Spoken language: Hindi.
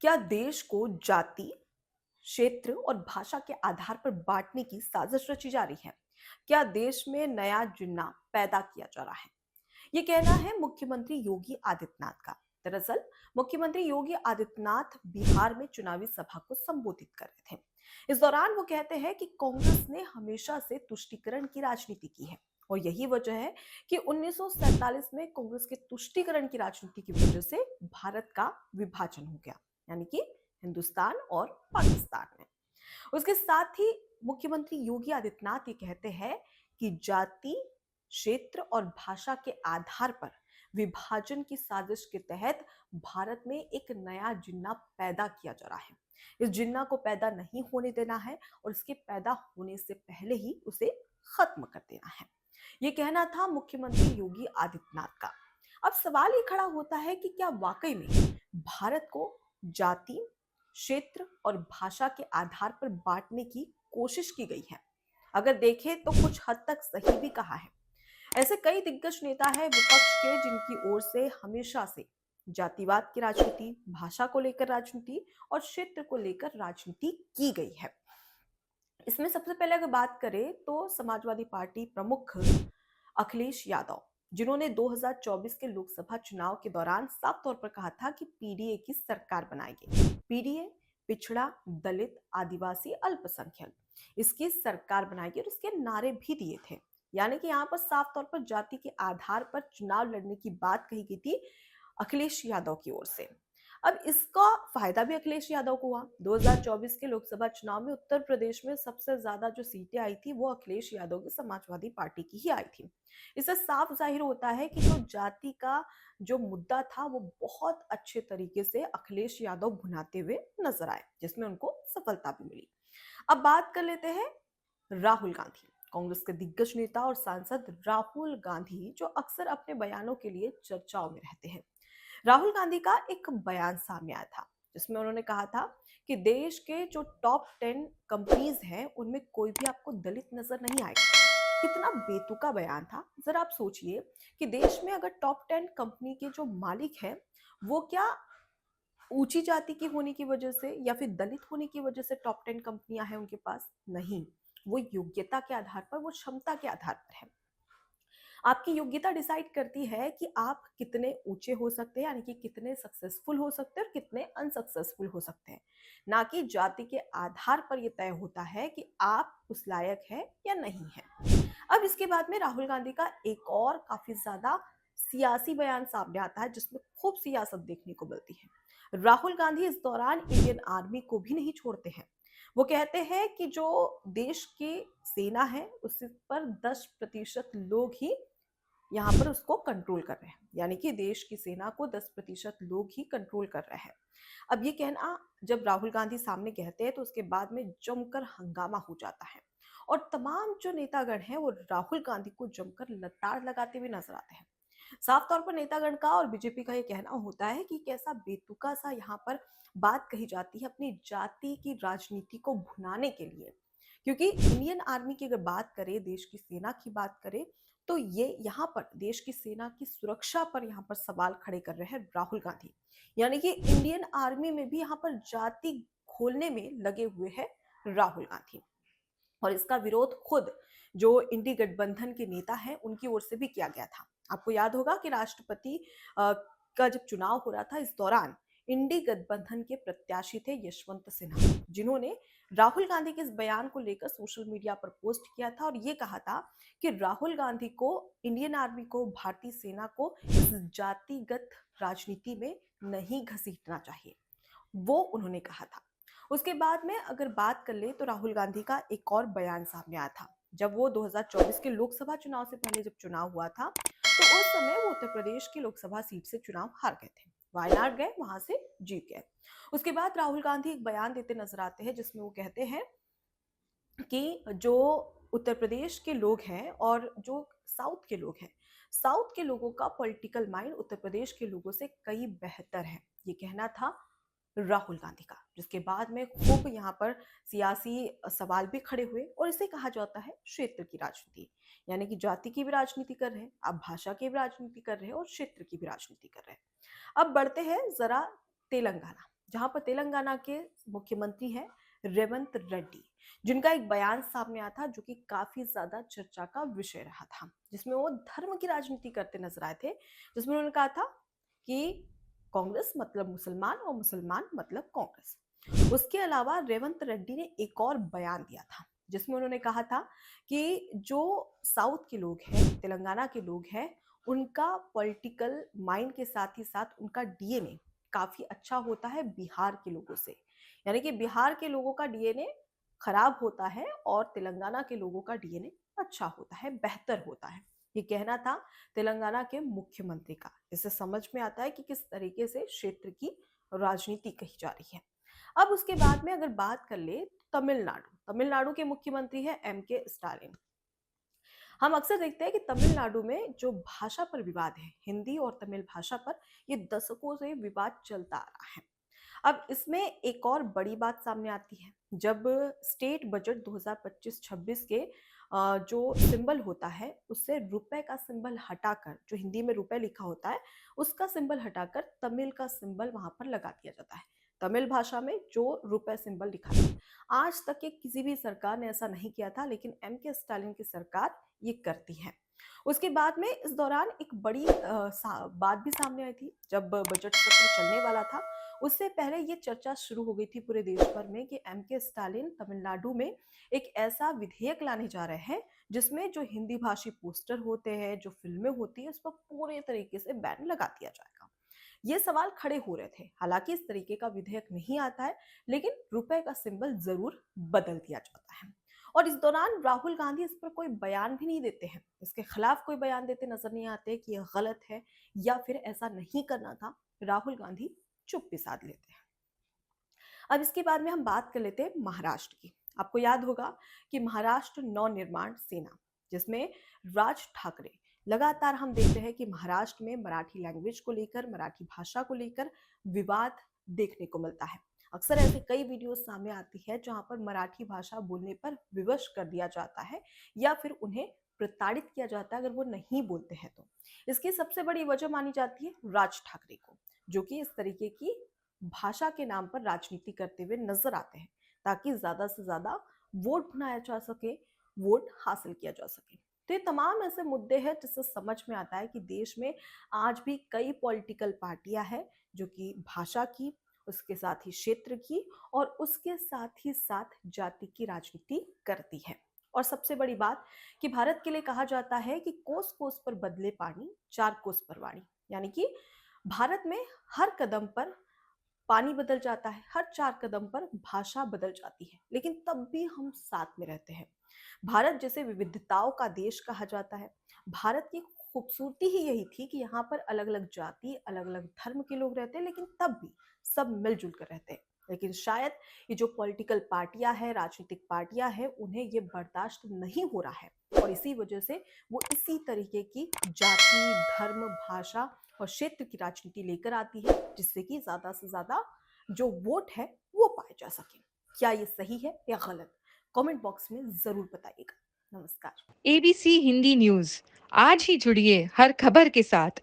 क्या देश को जाति, क्षेत्र और भाषा के आधार पर बांटने की साजिश रची जा रही है? क्या देश में नया जिन्ना पैदा किया जा रहा है? ये कहना है मुख्यमंत्री योगी आदित्यनाथ का। दरअसल मुख्यमंत्री योगी आदित्यनाथ बिहार में चुनावी सभा को संबोधित कर रहे थे। इस दौरान वो कहते हैं कि कांग्रेस ने हमेशा से तुष्टीकरण की राजनीति की है और यही वजह है कि 1947 में कांग्रेस के तुष्टीकरण की राजनीति की वजह से भारत का विभाजन हो गया, यानी कि हिंदुस्तान और पाकिस्तान में। उसके साथ ही मुख्यमंत्री योगी आदित्यनाथ ये कहते हैं कि जाति, क्षेत्र और भाषा के आधार पर विभाजन की साजिश के तहत भारत में एक नया जिन्ना पैदा किया जा रहा है। इस जिन्ना को पैदा नहीं होने देना है और इसके पैदा होने से पहले ही उसे खत्म कर देना है। ये कहना था मुख्यमंत्री योगी आदित्यनाथ का। अब सवाल ये खड़ा होता है कि क्या वाकई में भारत को जाति, क्षेत्र और भाषा के आधार पर बांटने की कोशिश की गई है? अगर देखें तो कुछ हद तक सही भी कहा है। ऐसे कई दिग्गज नेता हैं विपक्ष के जिनकी ओर से हमेशा से जातिवाद की राजनीति, भाषा को लेकर राजनीति और क्षेत्र को लेकर राजनीति की गई है। इसमें सबसे पहले अगर बात करें तो समाजवादी पार्टी प्रमुख अखिलेश यादव, जिन्होंने 2024 के लोकसभा चुनाव के दौरान साफ तौर पर कहा था कि पीडीए की सरकार बनाएंगे। पीडीए पिछड़ा, दलित, आदिवासी, अल्पसंख्यक इसकी सरकार बनाएगी और इसके नारे भी दिए थे। यानी कि यहाँ पर साफ तौर पर जाति के आधार पर चुनाव लड़ने की बात कही गई थी अखिलेश यादव की ओर से। अब इसका फायदा भी अखिलेश यादव को हुआ। 2024 के लोकसभा चुनाव में उत्तर प्रदेश में सबसे ज्यादा जो सीटें आई थी वो अखिलेश यादव की समाजवादी पार्टी की ही आई थी। इससे साफ जाहिर होता है कि जो जाति का जो मुद्दा था वो बहुत अच्छे तरीके से अखिलेश यादव भुनाते हुए नजर आए, जिसमें उनको सफलता भी मिली। अब बात कर लेते हैं राहुल गांधी। कांग्रेस के दिग्गज नेता और सांसद राहुल गांधी जो अक्सर अपने बयानों के लिए चर्चाओं में रहते हैं। राहुल गांधी का एक बयान सामने आया था जिसमें उन्होंने कहा था कि देश के जो टॉप 10 कंपनीज हैं उनमें कोई भी आपको दलित नजर नहीं आएगा। कितना बेतुका बयान था। जरा आप सोचिए कि देश में अगर टॉप 10 कंपनी के जो मालिक हैं वो क्या ऊंची जाति की होने की वजह से या फिर दलित होने की वजह से टॉप 10 कंपनियां हैं उनके पास? नहीं, वो योग्यता के आधार पर, वो क्षमता के आधार पर है। आपकी योग्यता डिसाइड करती है कि आप कितने ऊंचे हो सकते हैं, यानी कि कितने सक्सेसफुल हो सकते हैं और कितने अनसक्सेसफुल हो सकते हैं। ना कि जाति के आधार पर यह तय होता है कि आप उस लायक हैं या नहीं है। अब इसके बाद में राहुल गांधी का एक और काफी ज्यादा सियासी बयान सामने आता है जिसमें खूब सियासत देखने को मिलती है। राहुल गांधी इस दौरान इंडियन आर्मी को भी नहीं छोड़ते हैं। वो कहते हैं कि जो देश की सेना है उस पर 10% लोग ही यहाँ पर उसको कंट्रोल कर रहे हैं, यानी कि देश की सेना को 10% लोग ही कंट्रोल कर रहे हैं। अब ये कहना जब राहुल गांधी सामने कहते हैं तो उसके बाद में जमकर हंगामा हो जाता है और तमाम जो नेतागण हैं वो राहुल गांधी को जमकर लताड़ लगाते हुए नजर आते हैं। साफ तौर पर नेतागण का और बीजेपी का ये कहना होता है कि कैसा बेतुका सा यहाँ पर बात कही जाती है अपनी जाति की राजनीति को भुनाने के लिए। क्योंकि इंडियन आर्मी की अगर बात करें, देश की सेना की बात करें, तो ये यहाँ पर देश की सेना की सुरक्षा पर यहाँ पर सवाल खड़े कर रहे हैं राहुल गांधी। यानी कि इंडियन आर्मी में भी यहाँ पर जाति खोलने में लगे हुए हैं राहुल गांधी। और इसका विरोध खुद जो इंडी गठबंधन के नेता हैं उनकी ओर से भी किया गया था। आपको याद होगा कि राष्ट्रपति का जब चुनाव हो रहा था इस दौरान इंडी गठबंधन के प्रत्याशी थे यशवंत सिन्हा, जिन्होंने राहुल गांधी के इस बयान को लेकर सोशल मीडिया पर पोस्ट किया था और ये कहा था कि राहुल गांधी को, इंडियन आर्मी को, भारतीय सेना को इस जातिगत राजनीति में नहीं घसीटना चाहिए, वो उन्होंने कहा था। उसके बाद में अगर बात कर ले तो राहुल गांधी का एक और बयान सामने आया था जब वो 2024 के लोकसभा चुनाव से पहले जब चुनाव हुआ था तो उस समय वो उत्तर प्रदेश की लोकसभा सीट से चुनाव हार गए थे। वायनाड गए, वहां से जीत गए। उसके बाद राहुल गांधी एक बयान देते नजर आते हैं जिसमें वो कहते हैं कि जो उत्तर प्रदेश के लोग हैं और जो साउथ के लोग हैं, साउथ के लोगों का पॉलिटिकल माइंड उत्तर प्रदेश के लोगों से कई बेहतर है। ये कहना था राहुल गांधी का, जिसके बाद में खूब यहाँ पर सियासी सवाल भी खड़े हुए और इसे कहा जाता है क्षेत्र की राजनीति। यानी कि जाति की भी राजनीति कर रहे हैं, आप भाषा की भी राजनीति कर रहे हैं और क्षेत्र की भी राजनीति कर रहे हैं। अब बढ़ते हैं जरा तेलंगाना। जहां पर तेलंगाना के मुख्यमंत्री हैं रेवंत रेड्डी, जिनका एक बयान सामने आया था जो कि काफी ज्यादा चर्चा का विषय रहा था, जिसमें वो धर्म की राजनीति करते नजर आए थे। जिसमें उन्होंने कहा था कि कांग्रेस मतलब मुसलमान और मुसलमान मतलब कांग्रेस। उसके अलावा रेवंत रेड्डी ने एक और बयान दिया था जिसमें उन्होंने कहा था कि जो साउथ के लोग हैं, तेलंगाना के लोग हैं, उनका पॉलिटिकल माइंड के साथ ही साथ उनका डीएनए काफी अच्छा होता है बिहार के लोगों से। यानी कि बिहार के लोगों का डीएनए खराब होता है और तेलंगाना के लोगों का डीएनए अच्छा होता है, बेहतर होता है। ये कहना था तेलंगाना के मुख्यमंत्री का। इससे समझ में आता है कि किस तरीके से क्षेत्र की राजनीति कही जा रही है। अब उसके बाद में अगर बात कर ले तो तमिलनाडु के मुख्यमंत्री है एम के स्टालिन। हम अक्सर देखते हैं कि तमिलनाडु में जो भाषा पर विवाद है, हिंदी और तमिल भाषा पर, ये दशकों से विवाद चलता आ रहा है। अब इसमें एक और बड़ी बात सामने आती है जब स्टेट बजट 2025-26 के जो सिंबल होता है उससे रुपए का सिंबल हटाकर, जो हिंदी में रुपए लिखा होता है उसका सिंबल हटाकर तमिल का सिंबल वहां पर लगा दिया जाता है। तमिल भाषा में जो रुपए सिंबल लिखा है, आज तक के किसी भी सरकार ने ऐसा नहीं किया था, लेकिन एम के स्टालिन की सरकार ये करती है। उसके बाद में इस दौरान एक बड़ी बात भी सामने आई थी जब बजट सत्र चलने वाला था। उससे पहले ये चर्चा शुरू हो गई थी पूरे देश भर में कि एम के स्टालिन तमिलनाडु में एक ऐसा विधेयक लाने जा रहे हैं जिसमें जो हिंदी भाषी पोस्टर होते हैं, जो फिल्में होती है, उस पर पूरे तरीके से बैन लगा दिया जाएगा। ये सवाल खड़े हो रहे थे। हालांकि इस तरीके का विधेयक नहीं आता है, लेकिन रुपए का सिंबल जरूर बदल दिया जाता है। और इस दौरान राहुल गांधी इस पर कोई बयान भी नहीं देते हैं, इसके खिलाफ कोई बयान देते नजर नहीं आते कि यह गलत है या फिर ऐसा नहीं करना था। राहुल गांधी चुप्पी साध लेते हैं। अब इसके बाद में हम बात कर लेते हैं महाराष्ट्र की। आपको याद होगा कि महाराष्ट्र नवनिर्माण सेना, जिसमें राज ठाकरे, लगातार हम देखते हैं कि महाराष्ट्र में मराठी लैंग्वेज को लेकर, मराठी भाषा को लेकर विवाद देखने को मिलता है। अक्सर ऐसे कई वीडियोस सामने आती है जहां पर मराठी भाषा बोलने पर विवश कर दिया जाता है या फिर उन्हें प्रताड़ित किया जाता है अगर वो नहीं बोलते हैं तो। इसकी सबसे बड़ी वजह मानी जाती है राज ठाकरे को, जो कि इस तरीके की भाषा के नाम पर राजनीति करते हुए नजर आते हैं ताकि ज्यादा से ज्यादा वोट बनाया जा सके, वोट हासिल किया जा सके। तो ये तमाम ऐसे मुद्दे हैं जिससे समझ में आता है कि देश में आज भी कई पॉलिटिकल पार्टियां हैं जो कि भाषा की, उसके साथ ही क्षेत्र की और उसके साथ ही साथ जाति की राजनीति करती है। और सबसे बड़ी बात कि भारत के लिए कहा जाता है कि कोस कोस पर बदले पानी, चार कोस पर वाणी। यानी कि भारत में हर कदम पर पानी बदल जाता है, हर चार कदम पर भाषा बदल जाती है, लेकिन तब भी हम साथ में रहते हैं। भारत जिसे विविधताओं का देश कहा जाता है, भारत की खूबसूरती ही यही थी कि यहाँ पर अलग अलग जाति, अलग अलग धर्म के लोग रहते हैं, लेकिन तब भी सब मिलजुल कर रहते हैं। लेकिन शायद ये जो पॉलिटिकल पार्टियां हैं, राजनीतिक पार्टियां हैं, उन्हें ये बर्दाश्त नहीं हो रहा है और इसी वजह से वो इसी तरीके की जाति, धर्म, भाषा और क्षेत्र की राजनीति लेकर आती है जिससे कि ज्यादा से ज्यादा जो वोट है वो पाए जा सके। क्या ये सही है या गलत? कमेंट बॉक्स में जरूर बताइएगा। नमस्कार। एबीसी हिंदी न्यूज़ आज ही जुड़िए हर खबर के साथ।